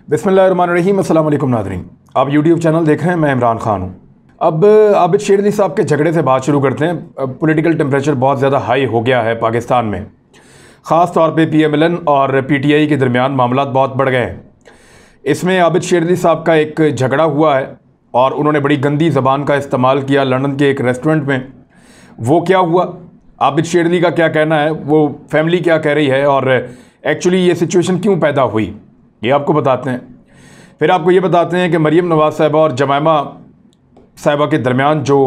बिस्मिल्लाहिर्रहमानिर्रहीम। अस्सलाम वालेकुम नाज़रीन, आप यूट्यूब चैनल देख रहे हैं, मैं इमरान खान हूँ। अब आबिद शेर अली साहब के झगड़े से बात शुरू करते हैं। पॉलिटिकल टेम्परेचर बहुत ज़्यादा हाई हो गया है पाकिस्तान में, ख़ास तौर पे PMLN और PTI के दरमियान मामलात बहुत बढ़ गए हैं। इसमें आबिद शेर अली साहब का एक झगड़ा हुआ है और उन्होंने बड़ी गंदी ज़बान का इस्तेमाल किया लंदन के एक रेस्टोरेंट में। वो क्या हुआ, आबिद शेर अली का क्या कहना है, वो फैमिली क्या कह रही है और एक्चुअली ये सिचुएशन क्यों पैदा हुई, ये आपको बताते हैं। फिर आपको ये बताते हैं कि मरीम नवाज़ साहिबा और जमायमा साहिबा के दरमियान जो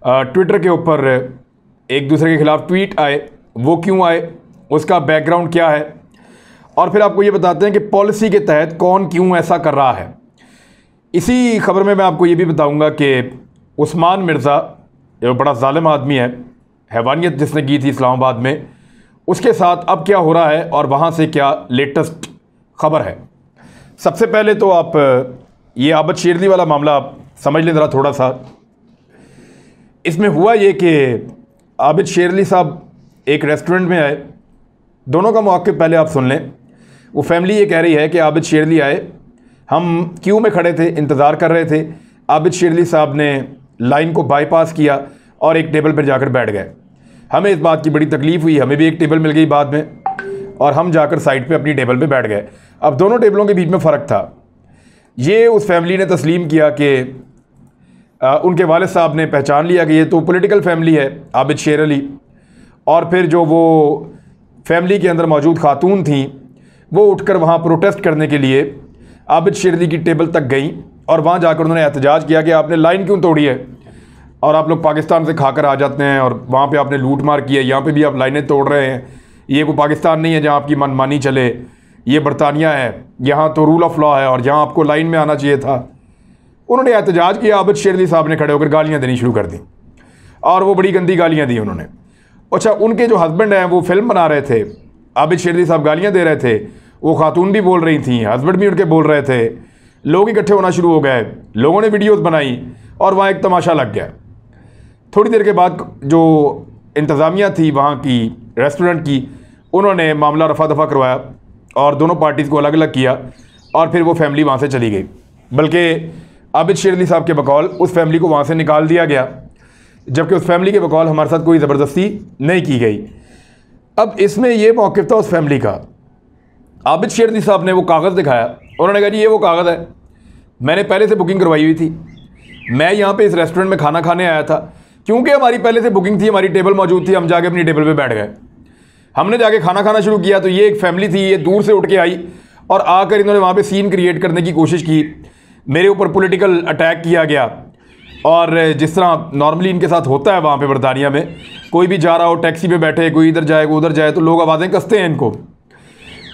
ट्विटर के ऊपर एक दूसरे के ख़िलाफ़ ट्वीट आए, वो क्यों आए, उसका बैकग्राउंड क्या है। और फिर आपको ये बताते हैं कि पॉलिसी के तहत कौन क्यों ऐसा कर रहा है। इसी खबर में मैं आपको ये भी बताऊंगा कि उस्मान मिर्ज़ा, जो बड़ा ज़ालिम आदमी है, हैवानियत जिसने की थी इस्लामाबाद में, उसके साथ अब क्या हो रहा है और वहाँ से क्या लेटेस्ट खबर है। सबसे पहले तो आप ये आबिद शेर अली वाला मामला आप समझ लें ज़रा थोड़ा सा। इसमें हुआ ये कि आबिद शेर अली साहब एक रेस्टोरेंट में आए। दोनों का मौक़िफ़ पहले आप सुन लें। वो फैमिली ये कह रही है कि आबिद शेर अली आए, हम क्यू में खड़े थे, इंतज़ार कर रहे थे। आबिद शेर अली साहब ने लाइन को बाईपास किया और एक टेबल पर जाकर बैठ गए। हमें इस बात की बड़ी तकलीफ़ हुई, हमें भी एक टेबल मिल गई बाद में, और हम जाकर साइड पे अपनी टेबल पे बैठ गए। अब दोनों टेबलों के बीच में फ़र्क था। ये उस फैमिली ने तस्लीम किया कि उनके वालिद साहब ने पहचान लिया कि ये तो पॉलिटिकल फैमिली है, आबिद शेर अली। और फिर जो वो फैमिली के अंदर मौजूद खातून थी, वो उठकर वहाँ प्रोटेस्ट करने के लिए आबिद शेर अली की टेबल तक गई और वहाँ जाकर उन्होंने एहतजाज किया कि आपने लाइन क्यों तोड़ी है, और आप लोग पाकिस्तान से खाकर आ जाते हैं और वहाँ पे आपने लूट मार की है, यहाँ पे भी आप लाइनें तोड़ रहे हैं। ये कोई पाकिस्तान नहीं है जहाँ आपकी मनमानी चले, ये बरतानिया है, यहाँ तो रूल ऑफ लॉ है और यहाँ आपको लाइन में आना चाहिए था। उन्होंने एहतजाज किया। आबिद शेर अली साहब ने खड़े होकर गालियाँ देनी शुरू कर दी और वो बड़ी गंदी गालियाँ दी उन्होंने। अच्छा, उनके जो हस्बैंड हैं वो फिल्म बना रहे थे, आबिद शेर अली साहब गालियाँ दे रहे थे, वो खातून भी बोल रही थी, हस्बैंड भी उनके बोल रहे थे। लोग इकट्ठे होना शुरू हो गए, लोगों ने वीडियोज़ बनाई और वहाँ एक तमाशा लग गया। थोड़ी देर के बाद जो इंतज़ामिया थी वहाँ की रेस्टोरेंट की, उन्होंने मामला रफा दफा करवाया और दोनों पार्टीज़ को अलग अलग किया और फिर वो फैमिली वहाँ से चली गई। बल्कि आबिद शेर अली साहब के बकौल उस फैमिली को वहाँ से निकाल दिया गया, जबकि उस फैमिली के बकौल हमारे साथ कोई ज़बरदस्ती नहीं की गई। अब इसमें यह मौक़िफ़ था उस फैमिली का। आबिद शेर अली साहब ने वो कागज़ दिखाया, उन्होंने कहा जी ये वो कागज़ है, मैंने पहले से बुकिंग करवाई हुई थी, मैं यहाँ पे इस रेस्टोरेंट में खाना खाने आया था, क्योंकि हमारी पहले से बुकिंग थी, हमारी टेबल मौजूद थी, हम जाके अपनी टेबल पे बैठ गए। हमने जाके खाना खाना शुरू किया तो ये एक फैमिली थी, ये दूर से उठ के आई और आकर इन्होंने वहाँ पे सीन क्रिएट करने की कोशिश की। मेरे ऊपर पॉलिटिकल अटैक किया गया और जिस तरह नॉर्मली इनके साथ होता है वहाँ पे बरतानिया में, कोई भी जा रहा हो, टैक्सी पे बैठे, कोई इधर जाए कोई उधर जाए, तो लोग आवाज़ें कसते हैं इनको।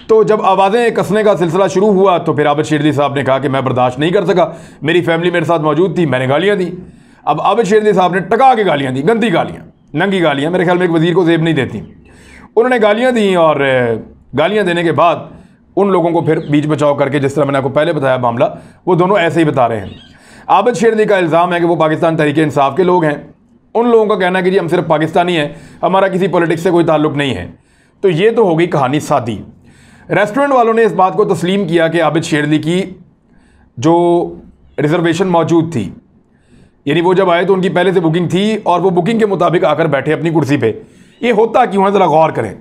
तो जब आवाज़ें कसने का सिलसिला शुरू हुआ तो फिर आबिद शेर अली साहब ने कहा कि मैं बर्दाश्त नहीं कर सका, मेरी फैमिली मेरे साथ मौजूद थी, मैंने गालियाँ दी। अब आबिद शेर अली साहब ने टका के गालियाँ दी, गंदी गालियाँ, नंगी गालियाँ, मेरे ख्याल में एक वज़ीर को ज़ेब नहीं देती। उन्होंने गालियाँ दी और गालियाँ देने के बाद उन लोगों को फिर बीच बचाव करके, जिस तरह मैंने आपको पहले बताया मामला, वो दोनों ऐसे ही बता रहे हैं। आबिद शेर अली का इल्ज़ाम है कि वो पाकिस्तान तहरीक-ए-इंसाफ के लोग हैं। उन लोगों का कहना है कि जी हम सिर्फ पाकिस्तानी हैं, हमारा किसी पॉलिटिक्स से कोई ताल्लुक़ नहीं है। तो ये तो हो गई कहानी सादी। रेस्टोरेंट वालों ने इस बात को तस्लीम किया कि आबिद शेर अली की जो रिजर्वेशन मौजूद थी, यानी वो जब आए तो उनकी पहले से बुकिंग थी और वो बुकिंग के मुताबिक आकर बैठे अपनी कुर्सी पे। ये होता क्यों है, ज़रा गौर करें।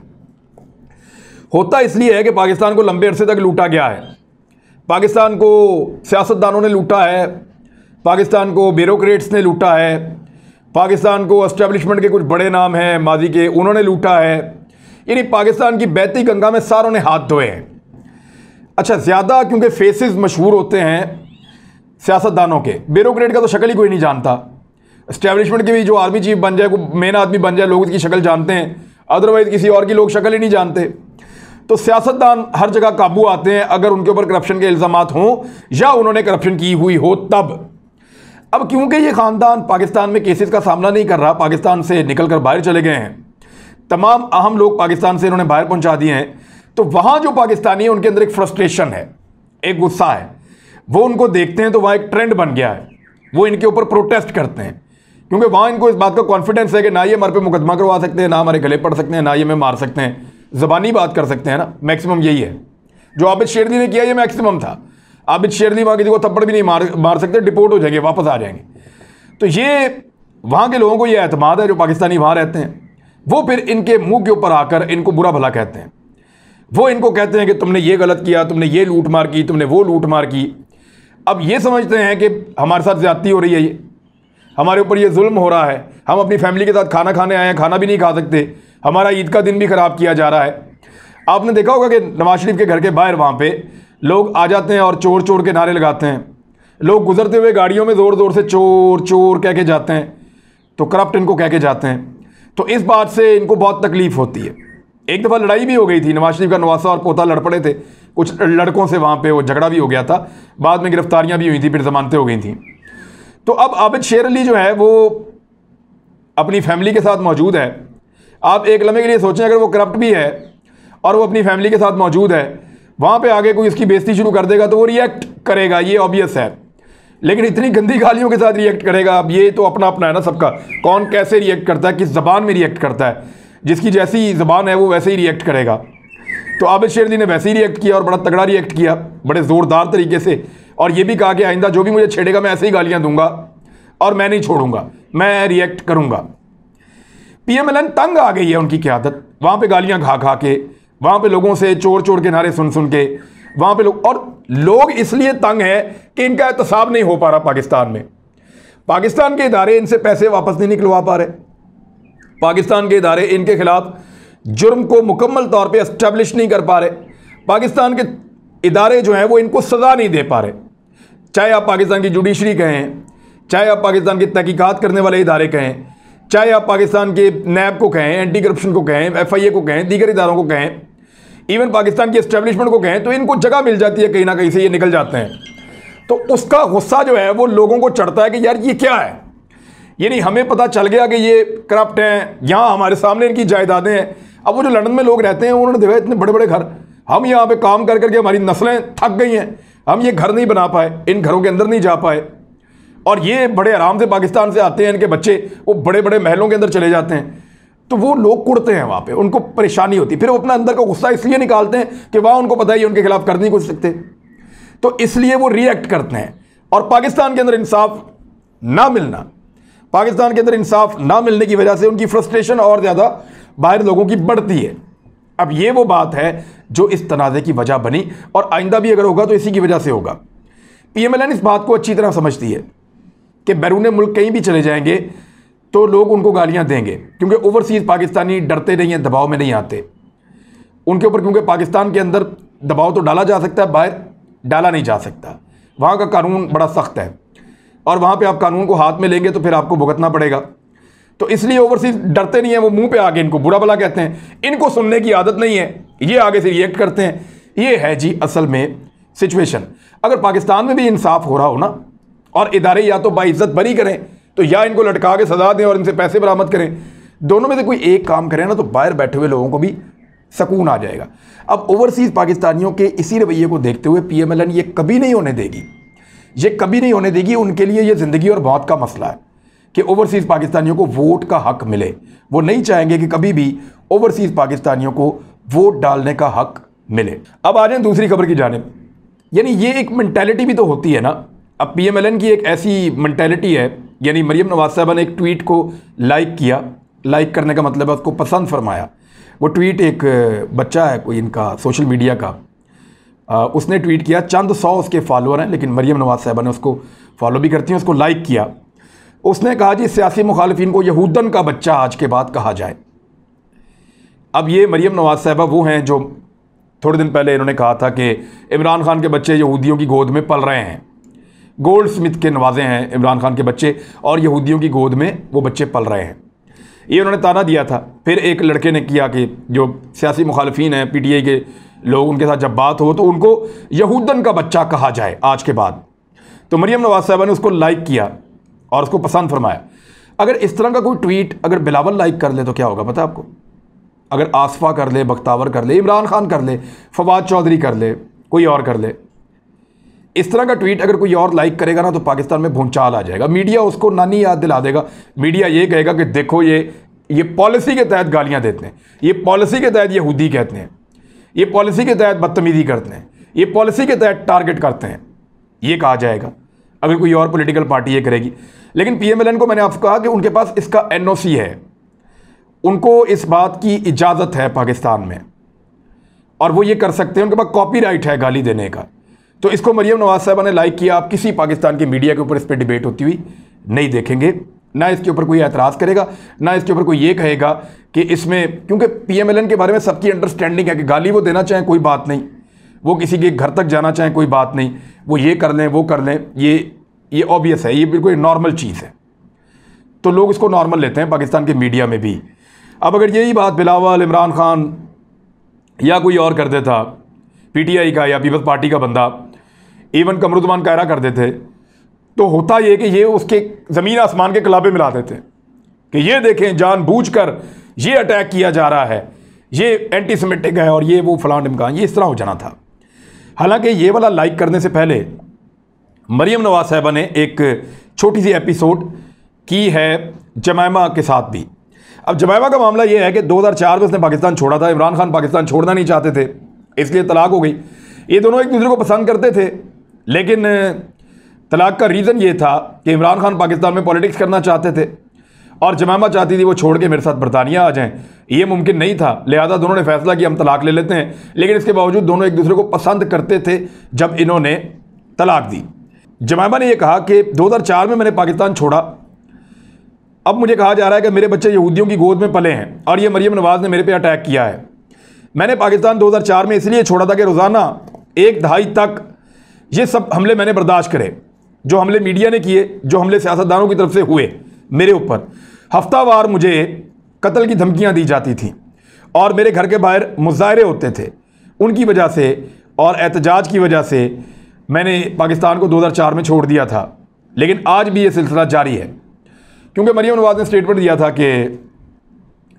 होता इसलिए है कि पाकिस्तान को लंबे अरसे तक लूटा गया है, पाकिस्तान को सियासतदानों ने लूटा है, पाकिस्तान को ब्यूरोक्रेट्स ने लूटा है, पाकिस्तान को एस्टेब्लिशमेंट के कुछ बड़े नाम हैं माजी के, उन्होंने लूटा है। यानी पाकिस्तान की बहती गंगा में सारों ने हाथ धोए हैं। अच्छा, ज़्यादा क्योंकि फेसेस मशहूर होते हैं सियासतदानों के, ब्यूरोक्रेट का तो शक्ल ही कोई नहीं जानता। एस्टेब्लिशमेंट के भी जो आर्मी चीफ बन जाए, कोई मेन आदमी बन जाए, लोग उसकी शक्ल जानते हैं, अदरवाइज किसी और की लोग शक्ल ही नहीं जानते। तो सियासतदान हर जगह काबू आते हैं अगर उनके ऊपर करप्शन के इल्ज़ामात हों या उन्होंने करप्शन की हुई हो तब। अब क्योंकि ये ख़ानदान पाकिस्तान में केसेस का सामना नहीं कर रहा, पाकिस्तान से निकल कर बाहर चले गए हैं, तमाम अहम लोग पाकिस्तान से इन्होंने बाहर पहुंचा दिए हैं, तो वहाँ जो पाकिस्तानी है उनके अंदर एक फ्रस्ट्रेशन है, एक गुस्सा है। वो उनको देखते हैं तो वहाँ एक ट्रेंड बन गया है, वो इनके ऊपर प्रोटेस्ट करते हैं, क्योंकि वहाँ इनको इस बात का कॉन्फिडेंस है कि ना ये हमारे पे मुकदमा करवा सकते हैं, ना हमारे गले पड़ सकते हैं, ना ये हमें मार सकते हैं, ज़बानी बात कर सकते हैं ना, मैक्सिमम यही है। जो आबिद शेर अली ने किया ये मैक्सिमम था। आबिद शेरनी वहाँ किसी को थप्पड़ भी नहीं मार सकते, डिपोर्ट हो जाएंगे, वापस आ जाएंगे। तो ये वहाँ के लोगों को ये एतमाद है जो पाकिस्तानी वहाँ रहते हैं, वो फिर इनके मुंह के ऊपर आकर इनको बुरा भला कहते हैं। वो इनको कहते हैं कि तुमने ये गलत किया, तुमने ये लूट मार की, तुमने वो लूट मार की। अब ये समझते हैं कि हमारे साथ ज़्यादती हो रही है, ये हमारे ऊपर ये जुल्म हो रहा है, हम अपनी फैमिली के साथ खाना खाने आए हैं, खाना भी नहीं खा सकते, हमारा ईद का दिन भी ख़राब किया जा रहा है। आपने देखा होगा कि नवाज शरीफ के घर के बाहर वहाँ पे लोग आ जाते हैं और चोर चोर के नारे लगाते हैं, लोग गुजरते हुए गाड़ियों में ज़ोर ज़ोर से चोर चोर कह के जाते हैं, तो करप्ट इनको कह के जाते हैं। तो इस बात से इनको बहुत तकलीफ़ होती है। एक दफ़ा लड़ाई भी हो गई थी, नवाज शरीफ का नवासा और पोता लड़ पड़े थे कुछ लड़कों से, वहाँ पे वो झगड़ा भी हो गया था, बाद में गिरफ्तारियाँ भी हुई थी, फिर जमानतें हो गई थी। तो अब आबिद शेर अली जो है वो अपनी फैमिली के साथ मौजूद है। आप एक लम्हे के लिए सोचें, अगर वो करप्ट भी है और वो अपनी फैमिली के साथ मौजूद है, वहाँ पे आगे कोई इसकी बेइज्जती शुरू कर देगा तो वो रिएक्ट करेगा, ये ऑब्वियस है। लेकिन इतनी गंदी गालियों के साथ रिएक्ट करेगा, अब ये तो अपना अपना है ना सबका, कौन कैसे रिएक्ट करता है, किस ज़बान में रिएक्ट करता है, जिसकी जैसी ज़बान है वो वैसे ही रिएक्ट करेगा। तो आबिद शेर अली ने वैसे ही रिएक्ट किया और बड़ा तगड़ा रिएक्ट किया, बड़े ज़ोरदार तरीके से, और ये भी कहा कि आइंदा जो भी मुझे छेड़ेगा मैं ऐसे ही गालियाँ दूंगा और मैं नहीं छोड़ूंगा, मैं रिएक्ट करूंगा। PMLN तंग आ गई है उनकी क़यादत, वहाँ पे गालियाँ खा खा के, वहाँ पे लोगों से चोर चोर के नारे सुन सुन के, वहाँ पे लोग इसलिए तंग है कि इनका एहतसाब नहीं हो पा रहा पाकिस्तान में। पाकिस्तान के इदारे इनसे पैसे वापस नहीं निकलवा पा रहे, पाकिस्तान के इदारे इनके खिलाफ जुर्म को मुकम्मल तौर पे एस्टेब्लिश नहीं कर पा रहे, पाकिस्तान के इदारे जो हैं वो इनको सज़ा नहीं दे पा रहे। चाहे आप पाकिस्तान की जुडिशरी कहें, चाहे आप पाकिस्तान की तहकीकात करने वाले इदारे कहें, चाहे आप पाकिस्तान के नैब को कहें, एंटी करप्शन को कहें, FIA को कहें, दीगर इदारों को कहें, इवन पाकिस्तान की एस्टेब्लिशमेंट को कहें, तो इनको जगह मिल जाती है कहीं ना कहीं से, ये निकल जाते हैं। तो उसका गुस्सा जो है वो लोगों को चढ़ता है कि यार ये क्या है, ये नहीं हमें पता चल गया कि ये करप्ट हैं, यहाँ हमारे सामने इनकी जायदादें हैं। अब वो जो लंदन में लोग रहते हैं उन्होंने देखा इतने बड़े बड़े घर, हम यहाँ पे काम कर करके हमारी नस्लें थक गई हैं, हम ये घर नहीं बना पाए, इन घरों के अंदर नहीं जा पाए, और ये बड़े आराम से पाकिस्तान से आते हैं, इनके बच्चे वो बड़े बड़े महलों के अंदर चले जाते हैं। तो वो लोग कुड़ते हैं वहाँ पे, उनको परेशानी होती है, फिर वो अपना अंदर का गुस्सा इसलिए निकालते हैं कि वहाँ उनको पता है उनके खिलाफ कर नहीं कुछ सकते, तो इसलिए वो रिएक्ट करते हैं। और पाकिस्तान के अंदर इंसाफ ना मिलना, पाकिस्तान के अंदर इंसाफ ना मिलने की वजह से उनकी फ्रस्ट्रेशन और ज़्यादा बाहर लोगों की बढ़ती है। अब ये वो बात है जो इस तनाज़े की वजह बनी, और आइंदा भी अगर होगा तो इसी की वजह से होगा। PMLN इस बात को अच्छी तरह समझती है कि बैरून मुल्क कहीं भी चले जाएंगे तो लोग उनको गालियां देंगे, क्योंकि ओवरसीज़ पाकिस्तानी डरते नहीं हैं, दबाव में नहीं आते उनके ऊपर, क्योंकि पाकिस्तान के अंदर दबाव तो डाला जा सकता है, बाहर डाला नहीं जा सकता। वहाँ का कानून बड़ा सख्त है और वहाँ पे आप कानून को हाथ में लेंगे तो फिर आपको भुगतना पड़ेगा। तो इसलिए ओवरसीज़ डरते नहीं हैं, वो मुंह पे आगे इनको बुरा भला कहते हैं, इनको सुनने की आदत नहीं है, ये आगे से रिएक्ट करते हैं। ये है जी असल में सिचुएशन। अगर पाकिस्तान में भी इंसाफ हो रहा हो ना, और इदारे या तो बाइज्जत बरी करें, तो या इनको लटका के सजा दें और इनसे पैसे बरामद करें, दोनों में से कोई एक काम करें ना, तो बाहर बैठे हुए लोगों को भी सुकून आ जाएगा। अब ओवरसीज़ पाकिस्तानियों के इसी रवैये को देखते हुए PMLN ये कभी नहीं होने देगी, ये कभी नहीं होने देगी। उनके लिए ये ज़िंदगी और मौत का मसला है कि ओवरसीज़ पाकिस्तानियों को वोट का हक मिले। वो नहीं चाहेंगे कि कभी भी ओवरसीज़ पाकिस्तानियों को वोट डालने का हक मिले। अब आ जाए दूसरी खबर की जानिब, यानी ये एक मेंटालिटी भी तो होती है ना। अब PMLN की एक ऐसी मेंटालिटी है, यानी मरियम नवाज साहबा ने एक ट्वीट को लाइक किया, लाइक करने का मतलब है उसको पसंद फरमाया। वो ट्वीट एक बच्चा है कोई इनका सोशल मीडिया का, उसने ट्वीट किया, चंद 100 उसके फॉलोअर हैं, लेकिन मरियम नवाज साहबा ने उसको फॉलो भी करती हैं, उसको लाइक किया। उसने कहा जी सियासी मुखालिफिन को यहूदन का बच्चा आज के बाद कहा जाए। अब ये मरियम नवाज साहबा वो हैं जो थोड़े दिन पहले इन्होंने कहा था कि इमरान खान के बच्चे यहूदियों की गोद में पल रहे हैं, गोल्ड स्मिथ के नवाजे हैं इमरान खान के बच्चे और यहूदियों की गोद में वो बच्चे पल रहे हैं। ये उन्होंने ताना दिया था। फिर एक लड़के ने किया कि जो सियासी मुखालिफिन हैं PTI के लोग, उनके साथ जब बात हो तो उनको यहूदन का बच्चा कहा जाए आज के बाद। तो मरियम नवाज साहबा ने उसको लाइक किया और उसको पसंद फरमाया। अगर इस तरह का कोई ट्वीट अगर बिलावल लाइक कर ले तो क्या होगा पता है आपको? अगर आसफा कर ले, बख्तावर कर ले, इमरान खान कर ले, फवाद चौधरी कर ले, कोई और कर ले, इस तरह का ट्वीट अगर कोई और लाइक करेगा ना तो पाकिस्तान में भूचाल आ जाएगा। मीडिया उसको नानी याद दिला देगा। मीडिया ये कहेगा कि देखो ये पॉलिसी के तहत गालियां देते हैं, ये पॉलिसी के तहत यहूदी कहते हैं, ये पॉलिसी के तहत बदतमीजी करते हैं, ये पॉलिसी के तहत टारगेट करते हैं। ये कहा जाएगा अगर कोई और पॉलिटिकल पार्टी ये करेगी। लेकिन पीएमएलएन को मैंने आपको कहा कि उनके पास इसका एनओसी है, उनको इस बात की इजाज़त है पाकिस्तान में, और वो ये कर सकते हैं, उनके पास कॉपीराइट है गाली देने का। तो इसको मरियम नवाज साहबा ने लाइक किया। आप किसी पाकिस्तान की मीडिया के ऊपर इस पर डिबेट होती हुई नहीं देखेंगे, ना इसके ऊपर कोई एतराज़ करेगा, ना इसके ऊपर कोई ये कहेगा कि इसमें, क्योंकि पीएमएलएन के बारे में सबकी अंडरस्टैंडिंग है कि गाली वो देना चाहें कोई बात नहीं, वो किसी के घर तक जाना चाहें कोई बात नहीं, वो ये कर लें वो कर लें, ये ऑब्वियस है, ये बिल्कुल नॉर्मल चीज़ है। तो लोग इसको नॉर्मल लेते हैं पाकिस्तान के मीडिया में भी। अब अगर यही बात बिलावल, इमरान खान या कोई और कर देता, पीटीआई का या पीपल्स पार्टी का बंदा, इवन कमरुज़्ज़मान कायरा कर देते, तो होता ये कि ये उसके ज़मीन आसमान के कलाबे मिला देते कि ये देखें जानबूझकर ये अटैक किया जा रहा है, ये एंटीसेमिटिक है और ये वो फलां ढिमकान, ये इस तरह हो जाना था। हालांकि ये वाला लाइक करने से पहले मरियम नवाज साहिबा ने एक छोटी सी एपिसोड की है जमैमा के साथ भी। अब जमैमा का मामला ये है कि 2004 में उसने पाकिस्तान छोड़ा था, इमरान खान पाकिस्तान छोड़ना नहीं चाहते थे, इसलिए तलाक हो गई। ये दोनों एक दूसरे को पसंद करते थे, लेकिन तलाक का रीज़न ये था कि इमरान खान पाकिस्तान में पॉलिटिक्स करना चाहते थे और जमैमा चाहती थी वो छोड़ के मेरे साथ बरतानिया आ जाएं। ये मुमकिन नहीं था, लिहाजा दोनों ने फैसला किया हम तलाक ले लेते हैं। लेकिन इसके बावजूद दोनों एक दूसरे को पसंद करते थे जब इन्होंने तलाक दी। जमैमा ने यह कहा कि 2004 में मैंने पाकिस्तान छोड़ा, अब मुझे कहा जा रहा है कि मेरे बच्चे यहूदियों की गोद में पले हैं और ये मरियम नवाज़ ने मेरे पे अटैक किया है। मैंने पाकिस्तान 2004 में इसलिए छोड़ा था कि रोज़ाना 1 दहाई तक ये सब हमले मैंने बर्दाश्त करे, जो हमले मीडिया ने किए, जो हमले सियासतदानों की तरफ से हुए मेरे ऊपर। हफ्तावार मुझे कत्ल की धमकियां दी जाती थी और मेरे घर के बाहर मुजाहरे होते थे। उनकी वजह से और एहतजाज की वजह से मैंने पाकिस्तान को 2004 में छोड़ दिया था। लेकिन आज भी ये सिलसिला जारी है, क्योंकि मरियम नवाज़ ने स्टेटमेंट दिया था कि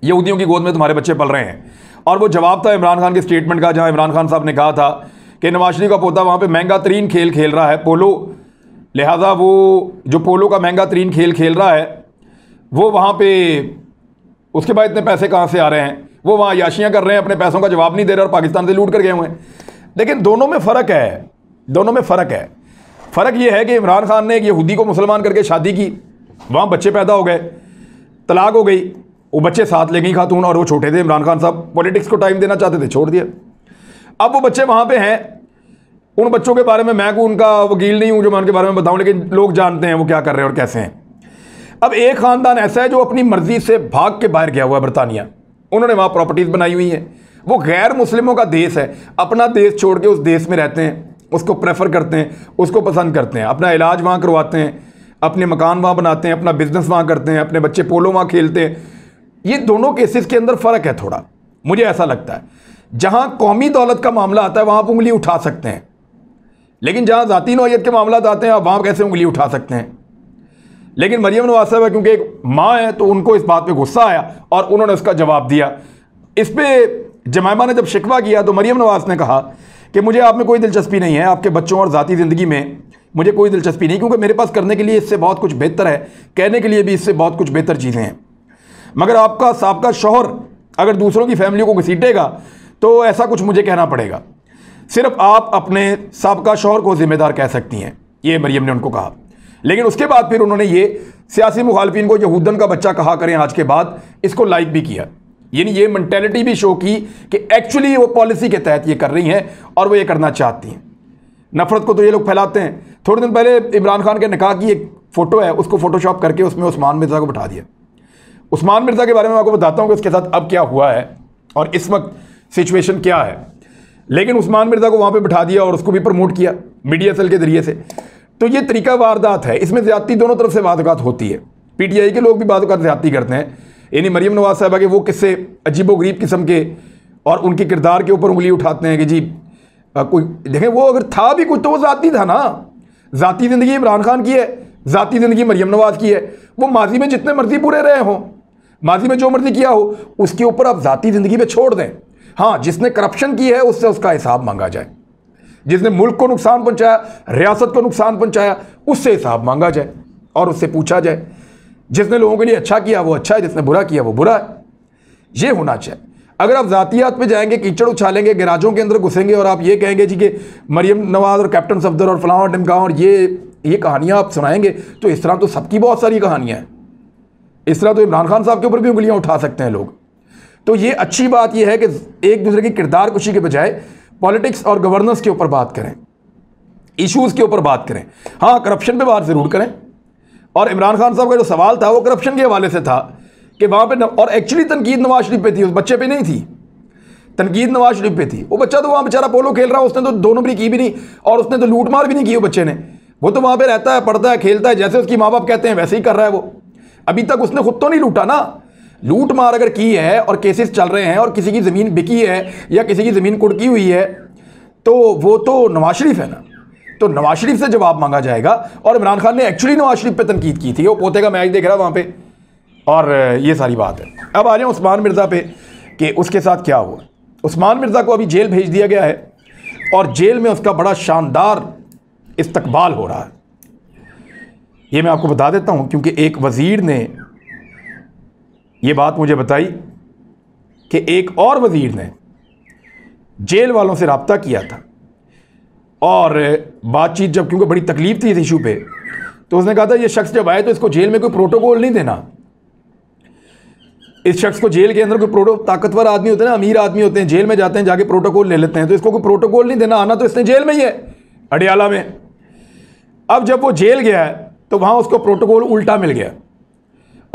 यहूदियों की गोद में तुम्हारे बच्चे पल रहे हैं, और वो जवाब था इमरान खान के स्टेटमेंट का, जहां इमरान खान साहब ने कहा था कि नवाज शरीफ का पोता वहाँ पे महंगा तरीन खेल खेल रहा है, पोलो, लिहाजा वो जो पोलो का महंगा तरीन खेल खेल रहा है वो वहाँ पे, उसके बाद इतने पैसे कहाँ से आ रहे हैं, वो वहाँ याशियाँ कर रहे हैं, अपने पैसों का जवाब नहीं दे रहे और पाकिस्तान से लूट कर गए हुए हैं। लेकिन दोनों में फ़र्क है, दोनों में फ़र्क है। फ़र्क ये है कि इमरान खान ने एक यहूदी को मुसलमान करके शादी की, वहाँ बच्चे पैदा हो गए, तलाक हो गई, वो बच्चे साथ ले गई खातून, और वो छोटे थे, इमरान खान साहब पॉलिटिक्स को टाइम देना चाहते थे, छोड़ दिया। अब वो बच्चे वहाँ पे हैं, उन बच्चों के बारे में मैं कोई उनका वकील नहीं हूँ जो मैं उनके बारे में बताऊँ, लेकिन लोग जानते हैं वो क्या कर रहे हैं और कैसे हैं। अब एक ख़ानदान ऐसा है जो अपनी मर्ज़ी से भाग के बाहर गया हुआ है बरतानिया, उन्होंने वहाँ प्रॉपर्टीज़ बनाई हुई हैं, वो गैर मुस्लिमों का देश है, अपना देश छोड़ के उस देश में रहते हैं, उसको प्रेफर करते हैं, उसको पसंद करते हैं, अपना इलाज वहाँ करवाते हैं, अपने मकान वहाँ बनाते हैं, अपना बिजनेस वहाँ करते हैं, अपने बच्चे पोलो वहाँ खेलते हैं। ये दोनों केसेस के अंदर फ़र्क है थोड़ा, मुझे ऐसा लगता है। जहाँ कौमी दौलत का मामला आता है वहाँ आप उंगली उठा सकते हैं, लेकिन जहाँ ज़ाती नौइयत के मामला आते हैं आप वहाँ कैसे उंगली उठा सकते हैं। लेकिन मरियम नवाज साहबा क्योंकि एक माँ है तो उनको इस बात पे गुस्सा आया और उन्होंने उसका जवाब दिया। इस पे जमैमा ने जब शिकवा किया तो मरियम नवाज ने कहा कि मुझे आप में कोई दिलचस्पी नहीं है, आपके बच्चों और ज़ाती ज़िंदगी में मुझे कोई दिलचस्पी नहीं, क्योंकि मेरे पास करने के लिए इससे बहुत कुछ बेहतर है, कहने के लिए भी इससे बहुत कुछ बेहतर चीज़ें हैं। मगर आपका साबका शौहर अगर दूसरों की फैमिली को घसीटेगा तो ऐसा कुछ मुझे कहना पड़ेगा, सिर्फ आप अपने साबका शौहर को जिम्मेदार कह सकती हैं, ये मरियम ने उनको कहा। लेकिन उसके बाद फिर उन्होंने ये सियासी मुखालफिन को यहूदन का बच्चा कहा करें आज के बाद, इसको लाइक भी किया, यानी ये मेंटेलिटी भी शो की कि एक्चुअली वो पॉलिसी के तहत ये कर रही हैं और वो ये करना चाहती हैं। नफरत को तो ये लोग फैलाते हैं। थोड़े दिन पहले इमरान खान के निकाह की एक फ़ोटो है, उसको फोटोशॉप करके उसमें उस्मान मिर्ज़ा को बिठा दिया। उस्मान मिर्ज़ा के बारे में आपको बताता हूँ कि उसके साथ अब क्या हुआ है और इस वक्त सिचुएशन क्या है। लेकिन उस्मान मिर्ज़ा को वहाँ पे बिठा दिया और उसको भी प्रमोट किया मीडिया सेल के ज़रिए से। तो ये तरीका वारदात है, इसमें ज़्यादती दोनों तरफ से वारदात होती है। पीटीआई के लोग भी बाद ज़्यादती करते हैं, यानी मरियम नवाज साहबा के वो किस्से अजीबोगरीब किस्म के और उनके किरदार के ऊपर उंगली उठाते हैं कि जी कोई देखें वो अगर था भी कुछ तो वो ज़ाती था ना। ज़ाती ज़िंदगी इमरान खान की है, ज़ाती ज़िंदगी मरियम नवाज की है। वो माजी में जितने मर्जी बुरे रहे हों, माजी में जो मर्जी किया हो, उसके ऊपर आप ज़ाती ज़िंदगी पे छोड़ दें। हाँ, जिसने करप्शन की है उससे उसका हिसाब मांगा जाए, जिसने मुल्क को नुकसान पहुंचाया, रियासत को नुकसान पहुंचाया, उससे हिसाब मांगा जाए और उससे पूछा जाए। जिसने लोगों के लिए अच्छा किया वो अच्छा है, जिसने बुरा किया वो बुरा है, ये होना चाहिए। अगर आप ज़ातियात पे जाएंगे, कीचड़ उछालेंगे, गैराजों के अंदर घुसेंगे और आप ये कहेंगे जी कि मरियम नवाज़ और कैप्टन सफदर और फलां और ढिमका और ये कहानियाँ आप सुनाएंगे, तो इस तरह तो सबकी बहुत सारी कहानियाँ हैं। इस तरह तो इमरान खान साहब के ऊपर भी उंगलियाँ उठा सकते हैं लोग। तो ये अच्छी बात यह है कि एक दूसरे की किरदार कुशी के बजाय पॉलिटिक्स और गवर्नेंस के ऊपर बात करें, इश्यूज़ के ऊपर बात करें। हाँ, करप्शन पे बात ज़रूर करें। और इमरान खान साहब का जो सवाल था वो करप्शन के हवाले से था कि वहाँ पे और एक्चुअली तनकीद नवाज शरीफ पे थी, उस बच्चे पे नहीं थी। तनकीद नवाज शरीफ पे थी। वो बच्चा तो वहाँ बेचारा पोलो खेल रहा है, उसने तो 2 नंबरी की भी नहीं और उसने तो लूट मार भी नहीं की। वो बच्चे ने, वो तो वहाँ पे रहता है, पढ़ता है, खेलता है, जैसे उसकी माँ बाप कहते हैं वैसे ही कर रहा है। वो अभी तक उसने खुद तो नहीं लूटा ना। लूट मार अगर की है और केसेस चल रहे हैं और किसी की ज़मीन बिकी है या किसी की ज़मीन कुड़की हुई है तो वो तो नवाज शरीफ है ना। तो नवाज शरीफ से जवाब मांगा जाएगा। और इमरान खान ने एक्चुअली नवाज शरीफ पे तनकीद की थी, वो पोते का मैच देख रहा वहाँ पे, और ये सारी बात है। अब आ जाए उस्मान मिर्ज़ा पे कि उसके साथ क्या हुआ। उस्मान मिर्ज़ा को अभी जेल भेज दिया गया है और जेल में उसका बड़ा शानदार इस्तकबाल हो रहा है। ये मैं आपको बता देता हूँ, क्योंकि एक वज़ीर ने ये बात मुझे बताई कि एक और वज़ीर ने जेल वालों से रब्ता किया था और बातचीत जब, क्योंकि बड़ी तकलीफ थी इस इशू पे, तो उसने कहा था ये शख्स जब आए तो इसको जेल में कोई प्रोटोकॉल नहीं देना। इस शख्स को जेल के अंदर कोई ताकतवर आदमी होते हैं ना, अमीर आदमी होते हैं, जेल में जाते हैं, जाके प्रोटोकॉल ले लेते हैं, तो इसको कोई प्रोटोकॉल नहीं देना। आना तो इसने जेल में ही है, अडियाला में। अब जब वो जेल गया है तो वहाँ उसको प्रोटोकॉल उल्टा मिल गया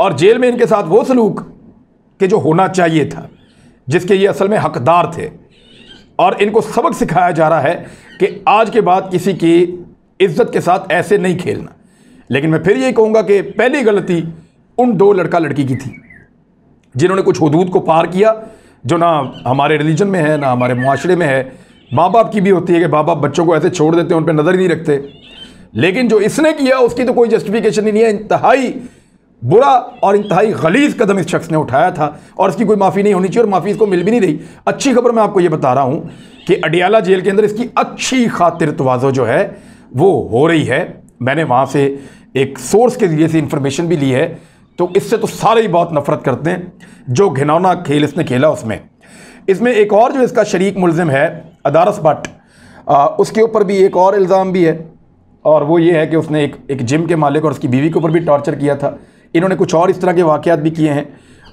और जेल में इनके साथ वो सलूक कि जो होना चाहिए था, जिसके ये असल में हकदार थे। और इनको सबक सिखाया जा रहा है कि आज के बाद किसी की इज्जत के साथ ऐसे नहीं खेलना। लेकिन मैं फिर यही कहूँगा कि पहली गलती उन 2 लड़का लड़की की थी जिन्होंने कुछ हुदूद को पार किया, जो ना हमारे रिलीजन में है ना हमारे मुआशरे में है। माँ बाप की भी होती है कि माँ बाप बच्चों को ऐसे छोड़ देते हैं, उन पर नज़र ही नहीं रखते। लेकिन जो इसने किया उसकी तो कोई जस्टिफिकेशन ही नहीं है। इंतहाई बुरा और इंतहाई गलीज कदम इस शख्स ने उठाया था और इसकी कोई माफ़ी नहीं होनी चाहिए और माफ़ी इसको मिल भी नहीं रही। अच्छी खबर मैं आपको ये बता रहा हूँ कि अडियाला जेल के अंदर इसकी अच्छी खातिर तवाज़ो जो है वो हो रही है। मैंने वहाँ से एक सोर्स के ज़रिए से इंफॉर्मेशन भी ली है। तो इससे तो सारे ही बहुत नफरत करते हैं, जो घिनौना खेल इसने खेला उसमें। इसमें एक और जो इसका शरीक मुलजिम है अदारस भट्ट, उसके ऊपर भी एक और इल्ज़ाम भी है और वो ये है कि उसने एक जिम के मालिक और उसकी बीवी के ऊपर भी टॉर्चर किया था। इन्होंने कुछ और इस तरह के वाक़यात भी किए हैं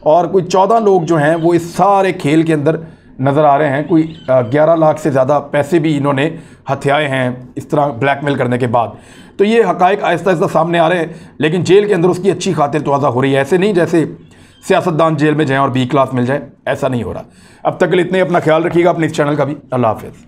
और कोई 14 लोग जो हैं वो इस सारे खेल के अंदर नज़र आ रहे हैं। कोई 11 लाख से ज़्यादा पैसे भी इन्होंने हथियाए हैं इस तरह ब्लैकमेल करने के बाद। तो ये हक़ाइक़ आहिस्ता आहिस्ता सामने आ रहे हैं, लेकिन जेल के अंदर उसकी अच्छी खातिर तवाज़ा हो रही है। ऐसे नहीं जैसे सियासतदान जेल में जाएँ और B क्लास मिल जाए, ऐसा नहीं हो रहा। अब तक के लिए इतने, अपना ख्याल रखिएगा, अपने इस चैनल का भी। अल्लाह हाफ़िज़।